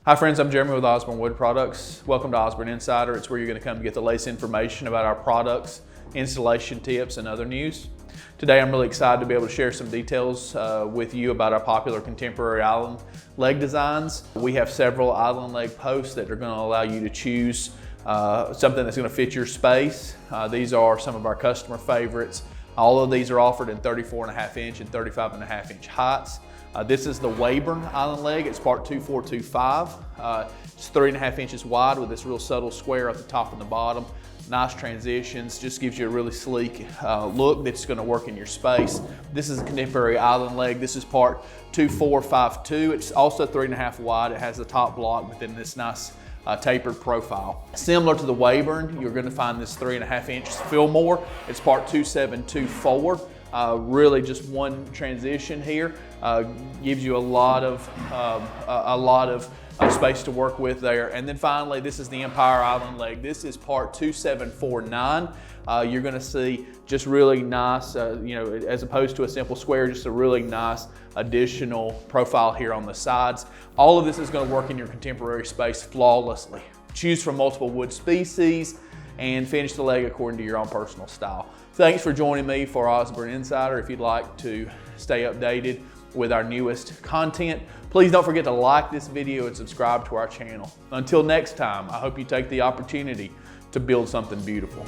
Hi friends, I'm Jeremy with Osborne Wood Products. Welcome to Osborne Insider. It's where you're going to come get the latest information about our products, installation tips, and other news. Today I'm really excited to be able to share some details with you about our popular contemporary island leg designs. We have several island leg posts that are going to allow you to choose something that's going to fit your space. These are some of our customer favorites. All of these are offered in 34.5 inch and 35.5 inch heights. This is the Weyburn Island Leg. It's part 2425. It's 3.5 inches wide with this real subtle square at the top and the bottom. Nice transitions, just gives you a really sleek look that's going to work in your space. This is a contemporary island leg. This is part 2452. It's also 3.5 wide. It has the top block within this nice tapered profile. Similar to the Weyburn, you're going to find this 3.5 inch Fillmore. It's part 2724. Really just one transition here. Gives you a lot of space to work with there. And then finally, this is the Empire Island Leg. This is part 2749. You're going to see just really nice, as opposed to a simple square, just a really nice additional profile here on the sides. All of this is going to work in your contemporary space flawlessly. Choose from multiple wood species and finish the leg according to your own personal style. Thanks for joining me for Osborne Insider. If you'd like to stay updated with our newest content, please don't forget to like this video and subscribe to our channel. Until next time, I hope you take the opportunity to build something beautiful.